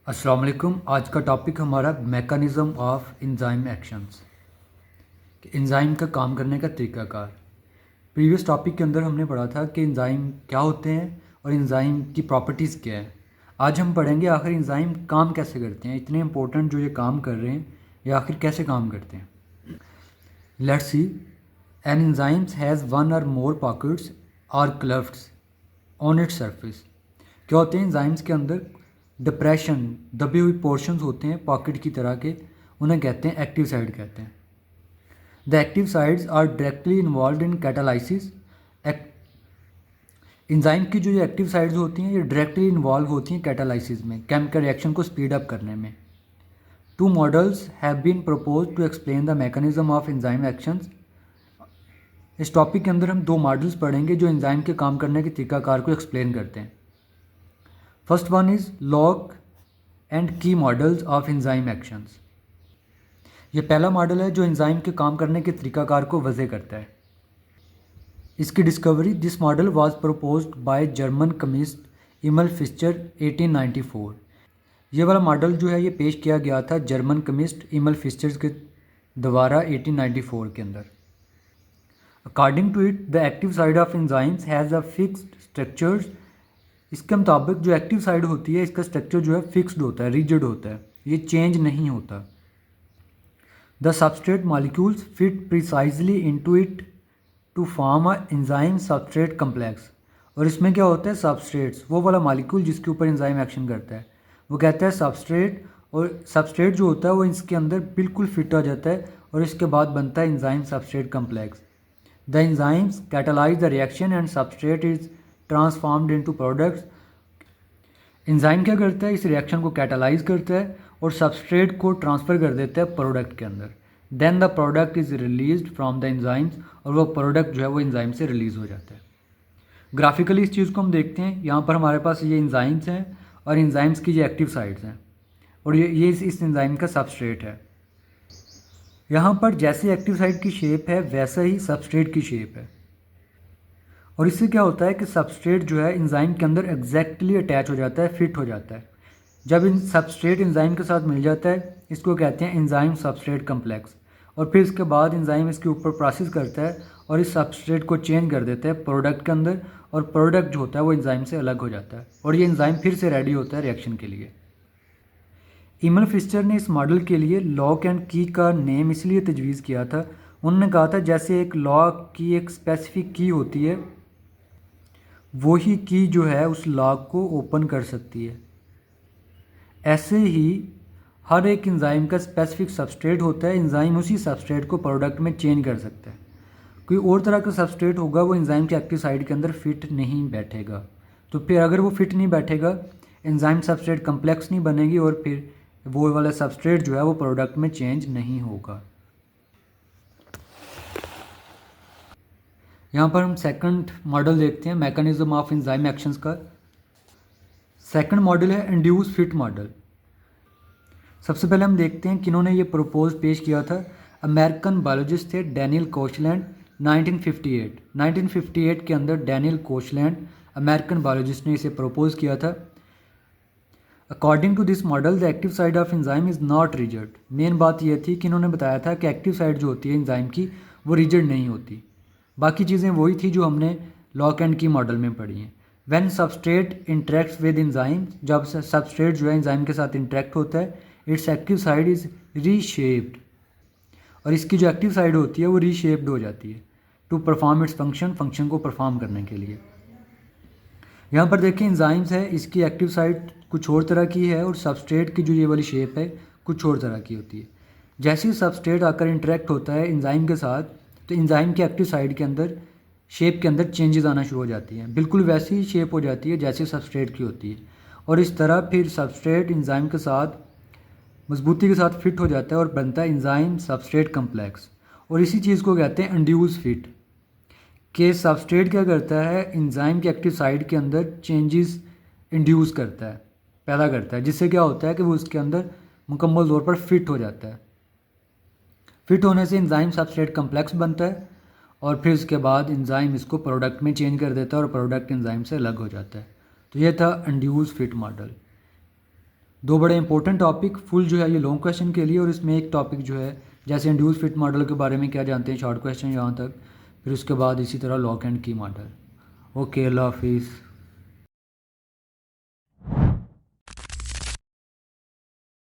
अस्सलाम वालेकुम। आज का टॉपिक हमारा mechanism of enzyme actions, enzyme का काम करने का तरीकाकार। प्रीवियस टॉपिक के अंदर हमने पढ़ा था कि एंजाइम क्या होते हैं और एंजाइम की प्रॉपर्टीज़ क्या है। आज हम पढ़ेंगे आखिर एंजाइम काम कैसे करते हैं, इतने इंपॉर्टेंट जो ये काम कर रहे हैं ये आखिर कैसे काम करते हैं। Let's see, an enzymes has one or more pockets और क्लेफ्ट्स ऑन इट्स सरफेस। क्या होते हैं एंजाइम्स के अंदर डिप्रेशन, दबे हुए पोर्शंस होते हैं पॉकेट की तरह के, उन्हें कहते हैं एक्टिव साइड कहते हैं। The active sites are directly involve in catalysis. Enzyme की जो ये एक्टिव साइड्स होती हैं ये डायरेक्टली इन्वॉल्व होती हैं कैटालाइसिस में, केमिकल रिएक्शन को स्पीड अप करने में। Two models have been propose to explain the mechanism of enzyme actions. इस टॉपिक के अंदर हम दो मॉडल्स पढ़ेंगे जो एंजाइम के काम करने के तरीकाकार को एक्सप्लेन करते हैं। First one is lock and की मॉडल्स ऑफ एंजाइम एक्शंस। ये पहला मॉडल है जो एंजाइम के काम करने के तरीकाकार को वजह करता है। इसकी discovery this model was proposed by German chemist Emil Fischer 1894। ये वाला मॉडल जो है ये पेश किया गया था जर्मन केमिस्ट इमल फिश्चर के द्वारा 1894 के अंदर। According to it the active site of enzymes has a fixed structures. इसके मुताबिक जो एक्टिव साइड होती है इसका स्ट्रक्चर जो है फिक्स्ड होता है, रिजिड होता है, ये चेंज नहीं होता। The substrate molecules fit precisely into it to form a enzyme substrate complex. और इसमें क्या होता है, सबस्ट्रेट्स, वो वाला मॉलिक्यूल जिसके ऊपर एंजाइम एक्शन करता है वो कहता है सबस्ट्रेट, और सबस्ट्रेट जो होता है वो इसके अंदर बिल्कुल फिट हो जाता है और इसके बाद बनता है enzyme substrate complex. The enzymes catalyse the reaction and substrate is transformed into products. Enzyme क्या करता है, इस रिएक्शन को कैटालाइज करता है और सबस्ट्रेट को ट्रांसफ़र कर देता है प्रोडक्ट के अंदर। Then the product is released from the enzymes, और वो प्रोडक्ट जो है वो एंजाइम से रिलीज़ हो जाता है। ग्राफिकली इस चीज़ को हम देखते हैं, यहाँ पर हमारे पास ये एंजाइम्स हैं और एंजाइम्स की ये एक्टिव साइड्स हैं और ये इस एंजाइम का सबस्ट्रेट है। यहाँ पर जैसे एक्टिव साइड की शेप है वैसा ही सबस्ट्रेट की शेप है। और इससे क्या होता है कि सबस्ट्रेट जो है एंजाइम के अंदर एग्जैक्टली अटैच हो जाता है, फिट हो जाता है। जब इन सबस्ट्रेट एंजाइम के साथ मिल जाता है इसको कहते हैं एंजाइम सबस्ट्रेट कम्प्लेक्स। और फिर इसके बाद एंजाइम इसके ऊपर प्रोसेस करता है और इस सबस्ट्रेट को चेंज कर देता है प्रोडक्ट के अंदर, और प्रोडक्ट जो होता है वो एंजाइम से अलग हो जाता है और ये एंजाइम फिर से रेडी होता है रिएक्शन के लिए। इमल फिश्चर ने इस मॉडल के लिए लॉक एंड की का नेम इसलिए तजवीज़ किया था, उन्होंने कहा था जैसे एक लॉक की एक स्पेसिफिक की होती है वही की जो है उस लॉक को ओपन कर सकती है, ऐसे ही हर एक एंजाइम का स्पेसिफिक सबस्ट्रेट होता है। एंजाइम उसी सबस्ट्रेट को प्रोडक्ट में चेंज कर सकता है। कोई और तरह का सबस्ट्रेट होगा वो एंजाइम के एक्टिव साइड के अंदर फिट नहीं बैठेगा। तो फिर अगर वो फिट नहीं बैठेगा एंजाइम सबस्ट्रेट कम्प्लेक्स नहीं बनेगी और फिर वो वाला सबस्ट्रेट जो है वो प्रोडक्ट में चेंज नहीं होगा। यहाँ पर हम सेकंड मॉडल देखते हैं मैकेनिज्म ऑफ एंजाइम एक्शंस का। सेकंड मॉडल है इंड्यूस फिट मॉडल। सबसे पहले हम देखते हैं किन्होंने ये प्रपोज पेश किया था। अमेरिकन बायोलॉजिस्ट थे डैनियल कोचलैंड 1958 के अंदर डैनियल कोचलैंड अमेरिकन बायोलॉजिस्ट ने इसे प्रपोज किया था। According to this model the active site of enzyme is not rigid. Main बात यह थी कि इन्होंने बताया था कि एक्टिव साइड जो होती है एंजाइम की वो रिजिड नहीं होती, बाकी चीज़ें वही थी जो हमने लॉक एंड की मॉडल में पढ़ी हैं। When substrate interacts with enzyme, जब सबस्ट्रेट जो है एंजाइम के साथ इंटरेक्ट होता है it's active side is reshaped, और इसकी जो एक्टिव साइड होती है वो रीशेप्ड हो जाती है टू परफॉर्म इट्स फंक्शन को परफॉर्म करने के लिए। यहाँ पर देखिए एंजाइम्स है, इसकी एक्टिव साइड कुछ और तरह की है और सबस्ट्रेट की जो ये वाली शेप है कुछ और तरह की होती है। जैसे ही सबस्ट्रेट आकर इंटरेक्ट होता है एंजाइम के साथ तो एंजाइम की एक्टिव साइड के अंदर शेप के अंदर चेंजेस आना शुरू हो जाती हैं, बिल्कुल वैसी ही शेप हो जाती है जैसे सबस्ट्रेट की होती है। और इस तरह फिर सबस्ट्रेट एंजाइम के साथ मजबूती के साथ फिट हो जाता है और बनता है एंजाइम सबस्ट्रेट कम्प्लेक्स। और इसी चीज़ को कहते हैं इंड्यूस फिट, कि सबस्ट्रेट क्या करता है एंजाइम की एक्टिव साइड के अंदर चेंजेस इंड्यूस करता है, पैदा करता है, जिससे क्या होता है कि वो उसके अंदर मुकम्मल तौर पर फिट हो जाता है। फिट होने से एंजाइम सबस्ट्रेट कम्प्लेक्स बनता है और फिर उसके बाद एंजाइम इसको प्रोडक्ट में चेंज कर देता है और प्रोडक्ट एंजाइम से अलग हो जाता है। तो ये था इंड्यूस फिट मॉडल। दो बड़े इंपॉर्टेंट टॉपिक, फुल जो है ये लॉन्ग क्वेश्चन के लिए, और इसमें एक टॉपिक जो है जैसे इंड्यूस फिट मॉडल के बारे में क्या जानते हैं, शॉर्ट क्वेश्चन यहाँ तक, फिर उसके बाद इसी तरह लॉक एंड की मॉडल। ओके, अल्लाह हाफिज़।